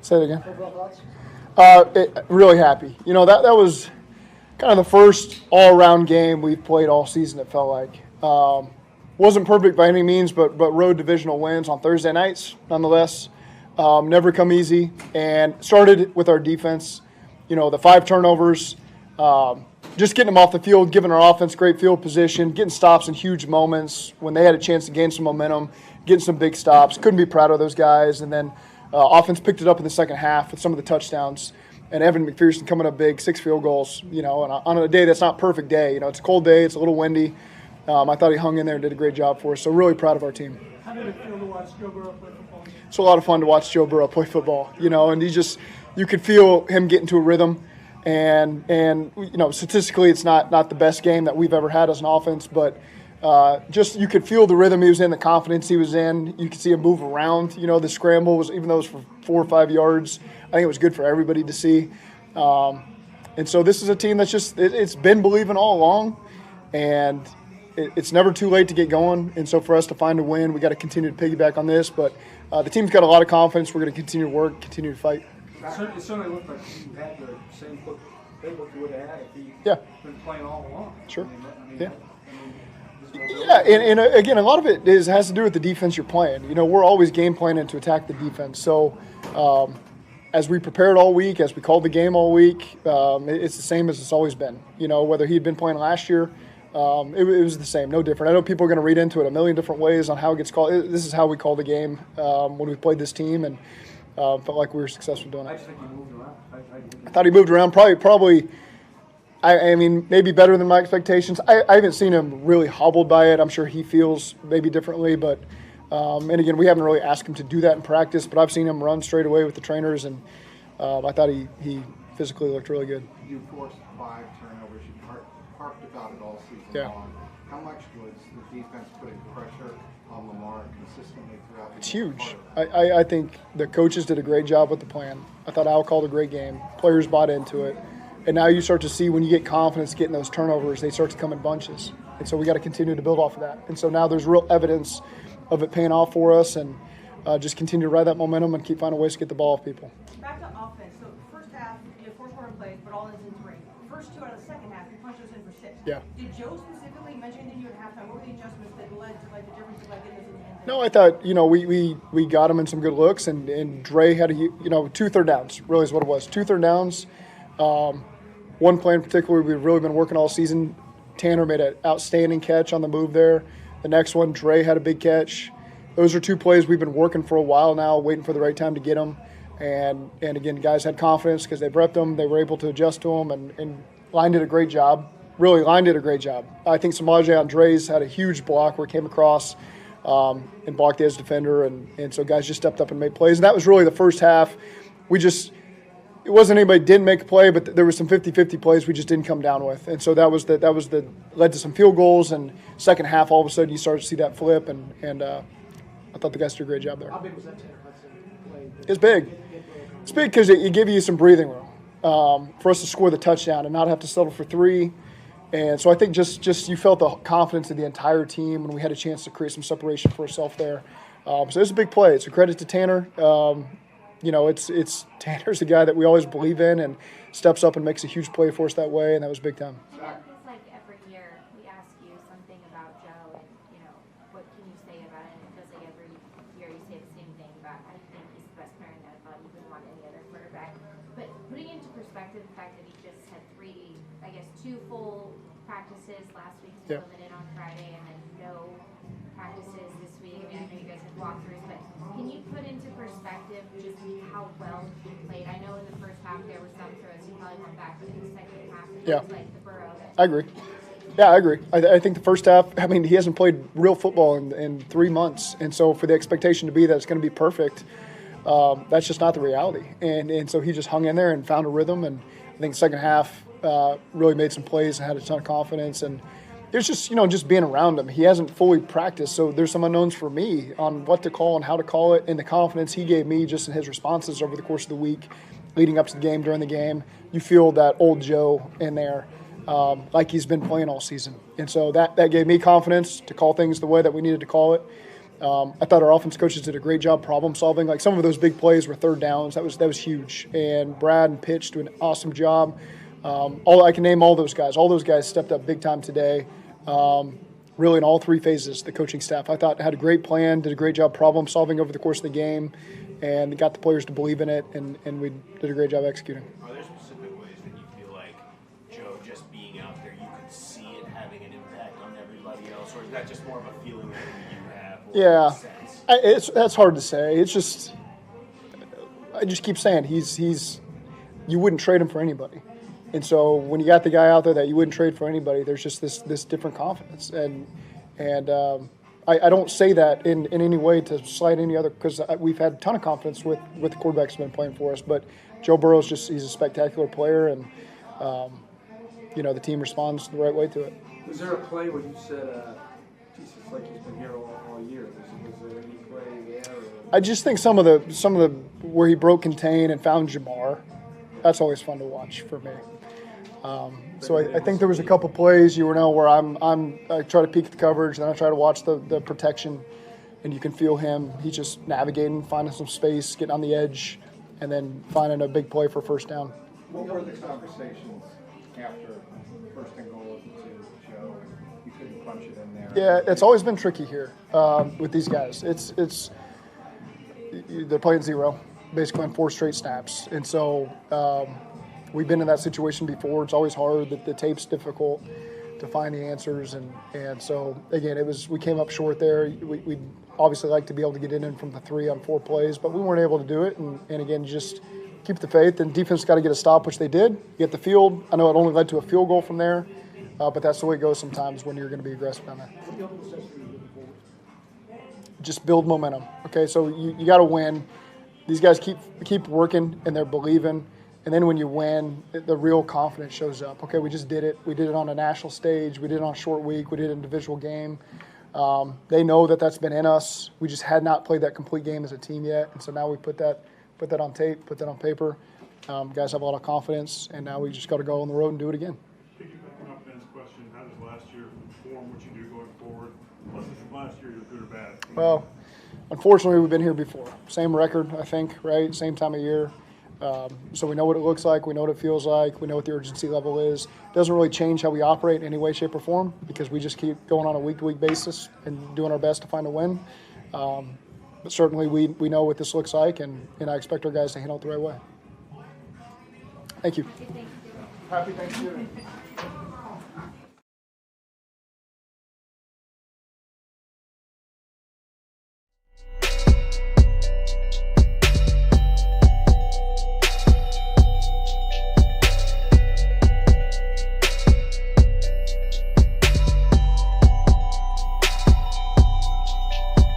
Say it again. Really happy. That was kind of the first all-around game we've played all season, it felt like. Wasn't perfect by any means, but road divisional wins on Thursday nights, nonetheless. Never come easy. And started with our defense. The 5 turnovers, just getting them off the field, giving our offense great field position, getting stops in huge moments when they had a chance to gain some momentum, getting some big stops. Couldn't be proud of those guys. And then offense picked it up in the second half with some of the touchdowns. And Evan McPherson coming up big, 6 field goals, and on a day that's not a perfect day. It's a cold day, it's a little windy. I thought he hung in there and did a great job for us. So really proud of our team. How did it feel to watch Joe Burrow play football? It's a lot of fun to watch Joe Burrow play football, and you could feel him get into a rhythm. And statistically it's not the best game that we've ever had as an offense, but just you could feel the rhythm he was in, the confidence he was in. You could see him move around. The scramble was, even though it was for 4 or 5 yards, I think it was good for everybody to see. And so this is a team that's just it's been believing all along, and it's never too late to get going. And so for us to find a win, we got to continue to piggyback on this. But the team's got a lot of confidence. We're going to continue to work, continue to fight. It certainly looked like you had the same playbook you would have had if you been playing all along. Sure. And again, a lot of it has to do with the defense you're playing. We're always game planning to attack the defense. So as we prepared all week, as we called the game all week, it's the same as it's always been. Whether he'd been playing last year, it was the same, no different. I know people are going to read into it a million different ways on how it gets called. This is how we call the game when we played this team, and felt like we were successful doing it. I just think he moved around. I thought he moved around probably. I mean, maybe better than my expectations. I haven't seen him really hobbled by it. I'm sure he feels maybe differently, but and again, we haven't really asked him to do that in practice. But I've seen him run straight away with the trainers, and I thought he physically looked really good. You forced 5 turnovers. You harped about it all season long. How much was the defense putting pressure on Lamar consistently throughout the game? It's huge. I think the coaches did a great job with the plan. I thought Al called a great game. Players bought into it. And now you start to see when you get confidence getting those turnovers, they start to come in bunches. And so we got to continue to build off of that. And so now there's real evidence of it paying off for us, and just continue to ride that momentum and keep finding ways to get the ball off people. Back to offense. So first half, you have 4 scoring plays, but all ends in 3. First 2 out of the second half, you punched us in for 6. Yeah. Did Joe specifically mention anything to you at halftime? What were the adjustments that led to the difference of getting this in the end? No, I thought, we got him in some good looks, and Dre had 2 third downs, really is what it was. 2 third downs. One play in particular we've really been working all season. Tanner made an outstanding catch on the move there. The next one, Dre had a big catch. Those are 2 plays we've been working for a while now, waiting for the right time to get them. And again, guys had confidence because they repped them. They were able to adjust to them, and Line did a great job. Really, Line did a great job. I think Samaje Andres had a huge block where he came across and blocked the edge defender, and so guys just stepped up and made plays. And that was really the first half. It wasn't anybody didn't make a play, but there was some 50-50 plays we just didn't come down with. And so that led to some field goals, and second half all of a sudden you started to see that flip, and I thought the guys did a great job there. How big was that play? It's big. It's big because it gave you some breathing room for us to score the touchdown and not have to settle for 3. And so I think just you felt the confidence of the entire team when we had a chance to create some separation for ourselves there. So it was a big play. It's a credit to Tanner. It's Tanner's a guy that we always believe in and steps up and makes a huge play for us that way, and that was big time. It's like every year we ask you something about Joe, and what can you say about it? And it feels like every year you say the same thing about, I think he's the best player in the NFL. You wouldn't want any other quarterback. But putting into perspective the fact that he just had 2 full practices last week, limited on Friday, and then no practices this week. I know you guys had walkthroughs, but can you put into perspective just how well he played? I know in the first half there were some throws he probably went back, but in the second half it was like the Burrow. I agree. Yeah, I agree. I think the first half, he hasn't played real football in 3 months, and so for the expectation to be that it's going to be perfect, that's just not the reality. And so he just hung in there and found a rhythm, and I think the second half really made some plays and had a ton of confidence, and it's just, just being around him. He hasn't fully practiced, so there's some unknowns for me on what to call and how to call it, and the confidence he gave me just in his responses over the course of the week leading up to the game, during the game. You feel that old Joe in there like he's been playing all season. And so that gave me confidence to call things the way that we needed to call it. I thought our offense coaches did a great job problem solving. Like some of those big plays were third downs. That was huge. And Brad and Pitch do an awesome job. I can name all those guys. All those guys stepped up big time today. Really in all three phases, the coaching staff, I thought, had a great plan, did a great job problem solving over the course of the game, and got the players to believe in it, and we did a great job executing. Are there specific ways that you feel like Joe just being out there, you could see it having an impact on everybody else, or is that just more of a feeling that you have? Yeah, sense? That's hard to say. It's just, I just keep saying he's you wouldn't trade him for anybody. And so when you got the guy out there that you wouldn't trade for anybody, there's just this different confidence. And I don't say that in any way to slight any other, because we've had a ton of confidence with the quarterbacks who've been playing for us. But Joe Burrow's he's a spectacular player, and the team responds the right way to it. Was there a play where you said, "Jesus, like he's been here all year"? Was there any play there? Or? I just think some of the where he broke contain and found Jamar, that's always fun to watch for me. So I think there was a couple plays where I try to peek at the coverage, then I try to watch the protection, and you can feel him. He's just navigating, finding some space, getting on the edge, and then finding a big play for first down. What were the conversations after first and goal to Joe? You couldn't punch it in there. Yeah, it's always been tricky here with these guys. It's they're playing zero, basically on 4 straight snaps, and so. We've been in that situation before. It's always hard. The tape's difficult to find the answers, and so again, we came up short there. We obviously like to be able to get in from the 3 on 4 plays, but we weren't able to do it. And again, just keep the faith. And defense got to get a stop, which they did. You get the field. I know it only led to a field goal from there, but that's the way it goes sometimes when you're going to be aggressive on that. Just build momentum. Okay, so you got to win. These guys keep working, and they're believing. And then when you win, the real confidence shows up. Okay, we just did it. We did it on a national stage. We did it on a short week. We did it in a divisional game. They know that that's been in us. We just had not played that complete game as a team yet. And so now we put that on tape, put that on paper. Guys have a lot of confidence, and now we just got to go on the road and do it again. Piggybacking off Ben's question, how does last year inform what you do going forward? Lessons from last year, either good or bad? Well, unfortunately, we've been here before. Same record, I think, right? Same time of year. So we know what it looks like. We know what it feels like. We know what the urgency level is. It doesn't really change how we operate in any way, shape, or form because we just keep going on a week-to-week basis and doing our best to find a win. But certainly we know what this looks like, and I expect our guys to handle it the right way. Thank you. Thank you. Happy Thanksgiving.